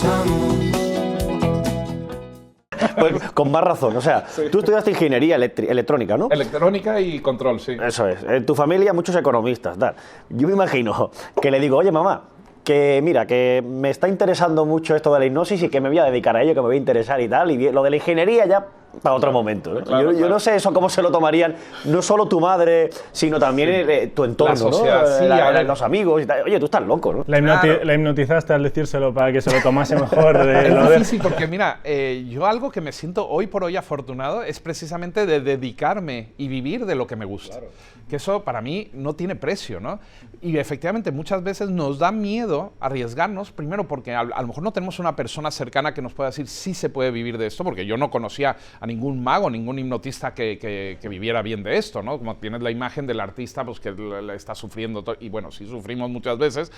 marchamos. Pues con más razón, o sea, sí. Tú estudiaste ingeniería electrónica, ¿no? Electrónica y control, sí. Eso es. En tu familia muchos economistas, tal. Yo me imagino que le digo, oye, mamá, que mira, que me está interesando mucho esto de la hipnosis y que me voy a dedicar a ello, que me voy a interesar y tal, y lo de la ingeniería ya para otro momento, ¿eh? Claro, yo no sé eso cómo se lo tomarían, no solo tu madre, sino también tu entorno, la sociedad, ¿no? Sí, los amigos y tal. Oye, tú estás loco, ¿no? La hipnotizaste al decírselo para que se lo tomase mejor. Es difícil porque, mira, yo algo que me siento hoy por hoy afortunado es precisamente de dedicarme y vivir de lo que me gusta. Claro. Que eso para mí no tiene precio, ¿no? Y efectivamente muchas veces nos da miedo arriesgarnos, primero porque a lo mejor no tenemos una persona cercana que nos pueda decir sí se puede vivir de esto, porque yo no conocía a ningún mago, ningún hipnotista que viviera bien de esto, ¿no? Como tienes la imagen del artista pues que la está sufriendo, y bueno, sí sufrimos muchas veces,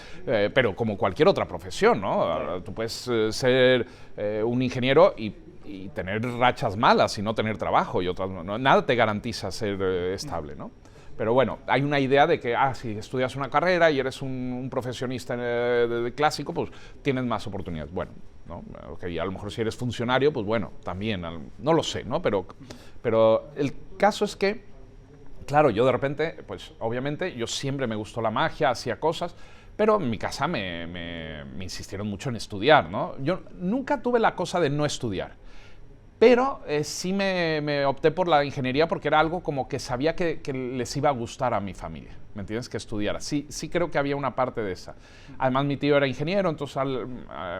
pero como cualquier otra profesión, ¿no? Tú puedes ser un ingeniero y tener rachas malas y no tener trabajo y otras, ¿no? Nada te garantiza ser estable, ¿no? Pero bueno, hay una idea de que si estudias una carrera y eres un profesionista de clásico, pues tienes más oportunidades. Bueno, ¿no? Okay, a lo mejor si eres funcionario, pues bueno, también, no lo sé, ¿no? Pero el caso es que, claro, yo de repente, pues obviamente yo siempre me gustó la magia, hacía cosas, pero en mi casa me insistieron mucho en estudiar, ¿no? Yo nunca tuve la cosa de no estudiar. Pero sí me opté por la ingeniería porque era algo como que sabía que les iba a gustar a mi familia, ¿me entiendes? Que estudiara. Sí creo que había una parte de esa. Además, mi tío era ingeniero, entonces,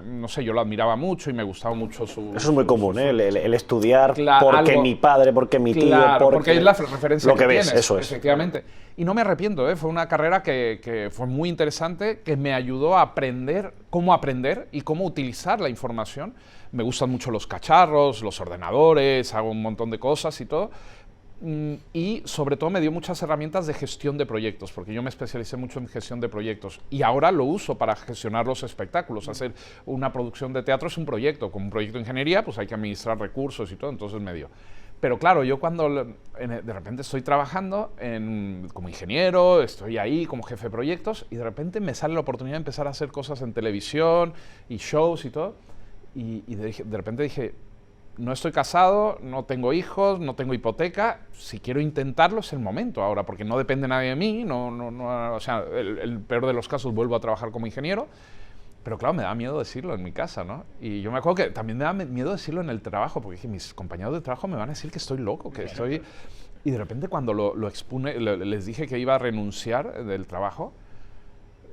no sé, yo lo admiraba mucho y me gustaba mucho su... Eso es muy común, ¿eh? El estudiar claro, porque algo, mi padre, porque mi tío... Claro, porque es la referencia lo que ves, tienes, eso es. Efectivamente. Y no me arrepiento, ¿eh? Fue una carrera que fue muy interesante, que me ayudó a aprender y cómo utilizar la información. Me gustan mucho los cacharros, los ordenadores, hago un montón de cosas y todo. Y sobre todo me dio muchas herramientas de gestión de proyectos, porque yo me especialicé mucho en gestión de proyectos y ahora lo uso para gestionar los espectáculos. Hacer una producción de teatro es un proyecto, como un proyecto de ingeniería, pues hay que administrar recursos y todo, entonces me dio. Pero claro, yo cuando de repente estoy trabajando como ingeniero, estoy ahí como jefe de proyectos y de repente me sale la oportunidad de empezar a hacer cosas en televisión y shows y todo. Y de repente dije, no estoy casado, no tengo hijos, no tengo hipoteca, si quiero intentarlo es el momento ahora, porque no depende nadie de mí, o sea, el peor de los casos vuelvo a trabajar como ingeniero, pero claro, me da miedo decirlo en mi casa, ¿no? Y yo me acuerdo que también me da miedo decirlo en el trabajo, porque dije, mis compañeros de trabajo me van a decir que estoy loco, que estoy... Y de repente cuando lo expuse, les dije que iba a renunciar del trabajo,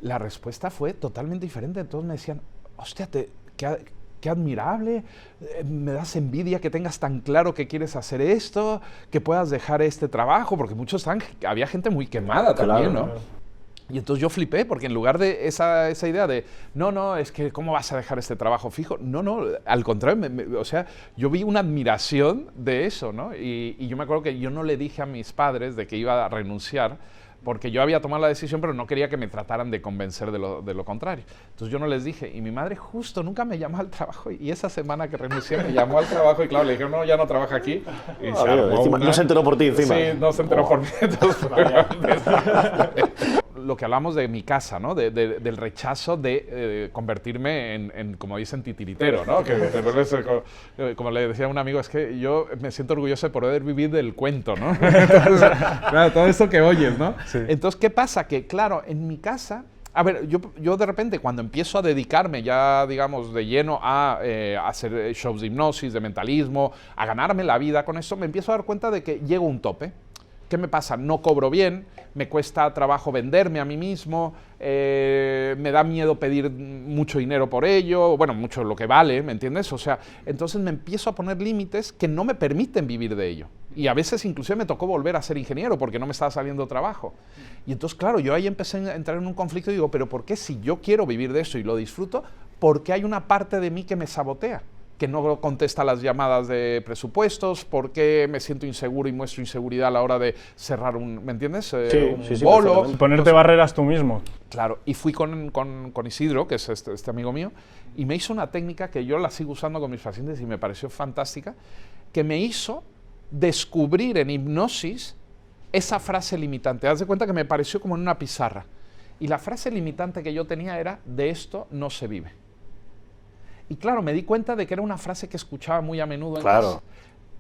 la respuesta fue totalmente diferente. Todos me decían, hostia, qué admirable, me das envidia que tengas tan claro que quieres hacer esto, que puedas dejar este trabajo, porque había gente muy quemada también, ¿no? Y entonces yo flipé, porque en lugar de esa idea de, no, es que ¿cómo vas a dejar este trabajo fijo? No, al contrario, o sea, yo vi una admiración de eso, ¿no? Y yo me acuerdo que yo no le dije a mis padres de que iba a renunciar, porque yo había tomado la decisión, pero no quería que me trataran de convencer de lo contrario. Entonces yo no les dije, y mi madre justo nunca me llamó al trabajo, y esa semana que renuncié me llamó al trabajo, y claro, le dije, no, ya no trabaja aquí. Y no se enteró por ti encima. Sí, no se enteró por mí. Entonces, lo que hablamos de mi casa, ¿no? Del rechazo de convertirme en, como dicen, titiritero, ¿no? Que, como le decía a un amigo, es que yo me siento orgulloso de poder vivir del cuento, ¿no? Entonces, claro, todo eso que oyes, ¿no? Sí. Entonces, ¿qué pasa? Que, claro, en mi casa... A ver, yo de repente cuando empiezo a dedicarme ya, digamos, de lleno a hacer shows de hipnosis, de mentalismo, a ganarme la vida con eso, me empiezo a dar cuenta de que llego a un tope. ¿Qué me pasa? No cobro bien, me cuesta trabajo venderme a mí mismo, me da miedo pedir mucho dinero por ello, bueno, mucho lo que vale, ¿me entiendes? O sea, entonces me empiezo a poner límites que no me permiten vivir de ello. Y a veces inclusive me tocó volver a ser ingeniero porque no me estaba saliendo trabajo. Y entonces, claro, yo ahí empecé a entrar en un conflicto y digo, pero ¿por qué si yo quiero vivir de eso y lo disfruto, por qué hay una parte de mí que me sabotea? Que no contesta las llamadas de presupuestos, por qué me siento inseguro y muestro inseguridad a la hora de cerrar ¿me entiendes? Un bolo. Ponerte barreras tú mismo. Claro, y fui con Isidro, que es este amigo mío, y me hizo una técnica que yo la sigo usando con mis pacientes y me pareció fantástica, que me hizo descubrir en hipnosis esa frase limitante. Haz de cuenta que me pareció como en una pizarra. Y la frase limitante que yo tenía era, de esto no se vive. Y claro, me di cuenta de que era una frase que escuchaba muy a menudo en Claro. casa.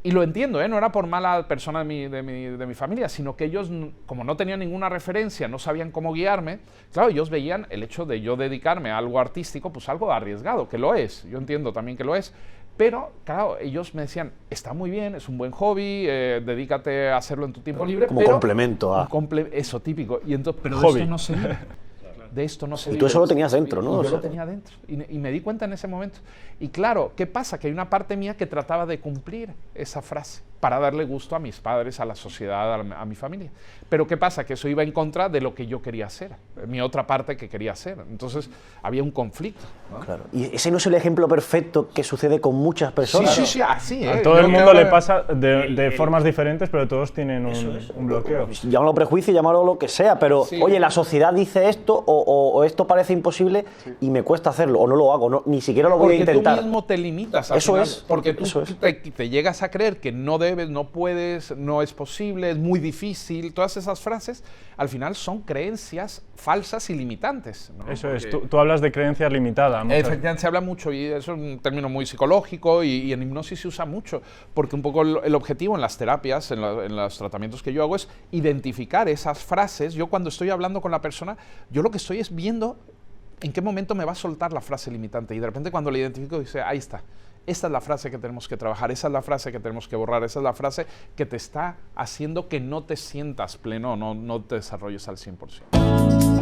Y lo entiendo, ¿eh? No era por mala persona de mi familia, sino que ellos, como no tenían ninguna referencia, no sabían cómo guiarme, claro, ellos veían el hecho de yo dedicarme a algo artístico, pues algo arriesgado, que lo es, yo entiendo también que lo es, pero claro, ellos me decían, está muy bien, es un buen hobby, dedícate a hacerlo en tu tiempo libre. Como pero complemento a... eso, típico. Y entonces, pero de Hobby. esto no se vive. De esto no se Y vive. tú eso lo tenías dentro, ¿no? Y O yo sea, lo tenía dentro. Y me di cuenta en ese momento. Y claro, ¿qué pasa? Que hay una parte mía que trataba de cumplir esa frase para darle gusto a mis padres, a la sociedad, a mi familia. Pero ¿qué pasa? Que eso iba en contra de lo que yo quería hacer, mi otra parte que quería hacer. Entonces había un conflicto, ¿no? Claro. Y ese no es el ejemplo perfecto que sucede con muchas personas. Sí, así, A ¿eh? todo Yo el mundo creo le que- pasa de formas diferentes, pero todos tienen un bloqueo. Llámalo prejuicio, llámalo lo que sea, pero Sí. oye, la sociedad dice esto o esto parece imposible y me cuesta hacerlo o no lo hago, ni siquiera lo voy a Porque intentar. tú mismo te limitas. Al Eso final, es, Porque tú eso es. te llegas a creer que no debes, no puedes, no es posible, es muy difícil. Todas esas frases, al final, son creencias falsas y limitantes, ¿no? Eso es, Porque- tú hablas de creencia limitada. muchas- Efectivamente, se habla mucho y eso es un término muy psicológico y en hipnosis se usa mucho, porque un poco el objetivo en las terapias, en los tratamientos que yo hago es identificar esas frases. Yo cuando estoy hablando con la persona, yo lo que estoy es viendo en qué momento me va a soltar la frase limitante y de repente cuando la identifico dice, ahí está. Esta es la frase que tenemos que trabajar, esa es la frase que tenemos que borrar, esa es la frase que te está haciendo que no te sientas pleno, no te desarrolles al 100%.